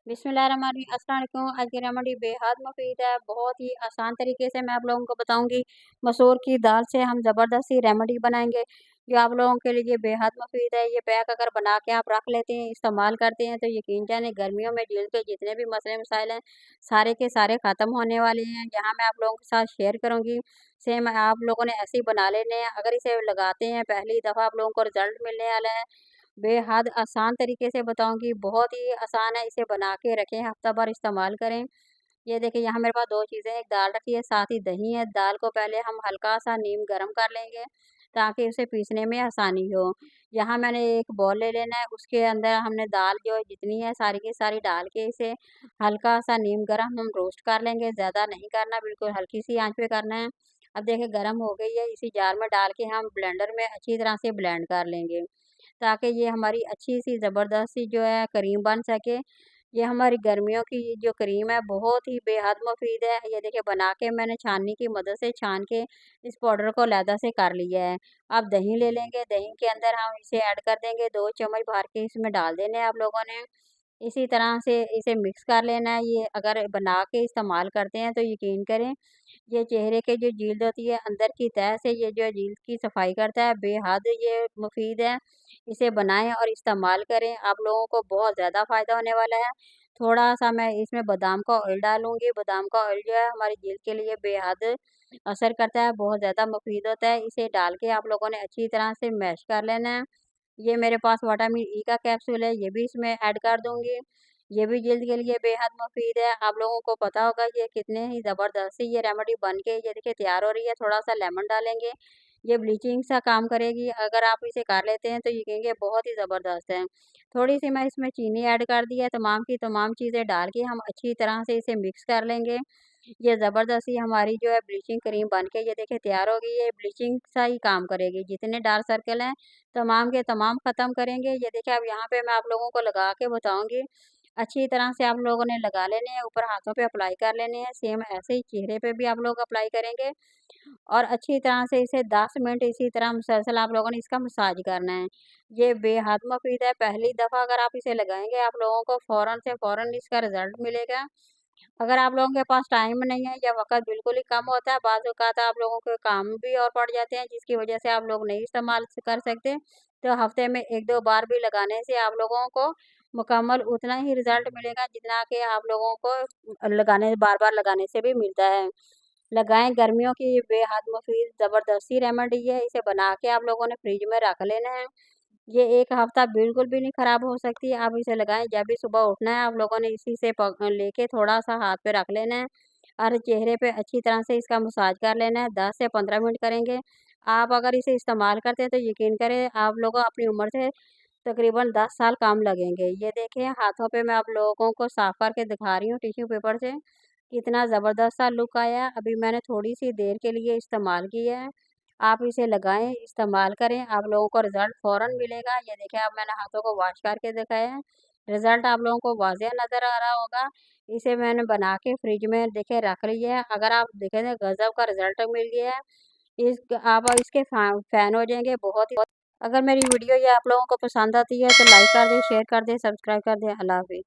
बिस्मिल्लाहिर्रहमानिर्रहीम। अस्सलाम वालेकुम। आज की रेमेडी बेहद मुफीद है। बहुत ही आसान तरीके से मैं आप लोगों को बताऊंगी। मसूर की दाल से हम ज़बरदस्ती रेमेडी बनाएंगे जो आप लोगों के लिए बेहद मुफीद है। ये पैक अगर बना के आप रख लेते हैं, इस्तेमाल करते हैं, तो यकीन जानिए गर्मियों में जल्द के जितने भी मसले मसाइल हैं सारे के सारे ख़त्म होने वाले हैं। यहाँ मैं आप लोगों के साथ शेयर करूँगी। सेम आप लोगों ने ऐसे ही बना लेने हैं। अगर इसे लगाते हैं पहली दफ़ा आप लोगों को रिज़ल्ट मिलने वाला है। बेहद आसान तरीके से बताऊँगी, बहुत ही आसान है, इसे बना के रखें, हफ़्ता भर इस्तेमाल करें। ये देखिए यहाँ मेरे पास 2 चीज़ें हैं, एक दाल रखी है, साथ ही दही है। दाल को पहले हम हल्का-सा नीम गरम कर लेंगे, ताकि उसे पीसने में आसानी हो। यहाँ मैंने एक बाउल ले लेना है, उसके अंदर हमने दाल जो जितनी है सारी की सारी डाल के इसे हल्का-सा नीम गरम हम रोस्ट कर लेंगे, ज़्यादा नहीं करना, बिल्कुल हल्की-सी आँच पे करना है। अब देखिए गरम हो गई है, इसी जार में डाल के हम ब्लेंडर में अच्छी तरह से ब्लेंड कर लेंगे। ताकि ये हमारी अच्छी-सी ज़बरदस्त-सी जो है क्रीम बन सके। ये हमारी गर्मियों की जो क्रीम है बहुत ही बेहद मुफ़ीद है। ये देखिए बना के मैंने छाननी की मदद से छान के इस पाउडर को अलहदा से कर लिया है। अब दही ले लेंगे, दही के अंदर हम इसे ऐड कर देंगे, 2 चम्मच भर के इसमें डाल देने हैं आप लोगों ने। इसी तरह से इसे मिक्स कर लेना है। ये अगर बना के इस्तेमाल करते हैं तो यकीन करें ये चेहरे के जो जल्द होती है अंदर की तह से ये जो जल्द की सफाई करता है, बेहद ये मुफीद है। इसे बनाएं और इस्तेमाल करें, आप लोगों को बहुत ज़्यादा फ़ायदा होने वाला है। थोड़ा-सा मैं इसमें बादाम का ऑयल डालूँगी, बादाम का ऑयल जो है हमारी जल्द के लिए बेहद असर करता है, बहुत ज़्यादा मुफीद होता है। इसे डाल के आप लोगों ने अच्छी तरह से मैश कर लेना है। ये मेरे पास विटामिन ई का कैप्सूल है, ये भी इसमें ऐड कर दूँगी। ये भी जल्द के लिए बेहद मुफीद है। आप लोगों को पता होगा ये कितने ही ज़बरदस्त ये रेमेडी बन के ये देखिए तैयार हो रही है। थोड़ा-सा लेमन डालेंगे, ये ब्लीचिंग सा काम करेगी। अगर आप इसे कर लेते हैं तो ये कहेंगे बहुत ही ज़बरदस्त है। थोड़ी-सी मैं इसमें चीनी ऐड कर दी है, तमाम की तमाम चीज़ें डाल के हम अच्छी तरह से इसे मिक्स कर लेंगे। ये ज़बरदस्ती हमारी जो है ब्लीचिंग क्रीम बन के ये देखिए तैयार हो गई है। ब्लीचिंग सा ही काम करेगी, जितने डार्क सर्कल हैं तमाम के तमाम ख़त्म करेंगे। ये देखिए अब यहाँ पे मैं आप लोगों को लगा के बताऊँगी। अच्छी तरह से आप लोगों ने लगा लेने हैं, ऊपर हाथों पे अप्लाई कर लेने हैं। सेम ऐसे ही चेहरे पे भी आप लोग अप्लाई करेंगे और अच्छी तरह से इसे 10 मिनट इसी तरह मुसलसल आप लोगों ने इसका मसाज करना है। ये बेहद मुफ़ीद है, पहली दफ़ा अगर आप इसे लगाएँगे आप लोगों को फ़ौरन से फ़ौरन इसका रिज़ल्ट मिलेगा। अगर आप लोगों के पास टाइम नहीं है या वक़्त बिल्कुल ही कम होता है, बाज़ औक़ात आप लोगों के काम भी और पड़ जाते हैं जिसकी वज़ह से आप लोग नहीं इस्तेमाल कर सकते, तो हफ़्ते में 1-2 बार भी लगाने से आप लोगों को मुकम्मल उतना ही रिज़ल्ट मिलेगा जितना कि आप लोगों को लगाने बार-बार लगाने से भी मिलता है। लगाएँ, गर्मियों की ये बेहद मुफ़ीद ज़बरदस्ती रेमेडी है, इसे बना के आप लोगों ने फ्रिज में रख लेना है। ये 1 हफ़्ता बिल्कुल भी नहीं ख़राब हो सकती, आप इसे लगाएँ, जब भी सुबह उठना है आप लोगों ने इसी से लेके थोड़ा-सा हाथ पे रख लेना है और चेहरे पे अच्छी तरह से इसका मसाज कर लेना है, 10 से 15 मिनट करेंगे। आप अगर इसे इस्तेमाल करते हैं तो यकीन करें आप लोगों को अपनी उम्र से तकरीबन 10 साल कम लगेंगे। ये देखिए हाथों पे मैं आप लोगों को साफ़ करके दिखा रही हूँ टिश्यू पेपर से, कितना ज़बरदस्त सा लुक आया है। अभी मैंने थोड़ी-सी देर के लिए इस्तेमाल किया है। आप इसे लगाएँ, इस्तेमाल करें, आप लोगों को रिज़ल्ट फ़ौरन मिलेगा। ये देखिए अब मैंने हाथों को वॉश करके दिखाया है, रिज़ल्ट आप लोगों को वाज़िह नज़र आ रहा होगा। इसे मैंने बना के फ्रिज में देखिए रख लिया है, अगर आप देखें तो गज़ब का रिज़ल्ट मिल गया है। इस आप इसके फ़ैन हो जाएँगे बहुत ही। अगर मेरी वीडियो ये आप लोगों को पसंद आती है तो लाइक कर दें, शेयर कर दें, सब्सक्राइब कर दें। अल्लाह हाफ़िज़।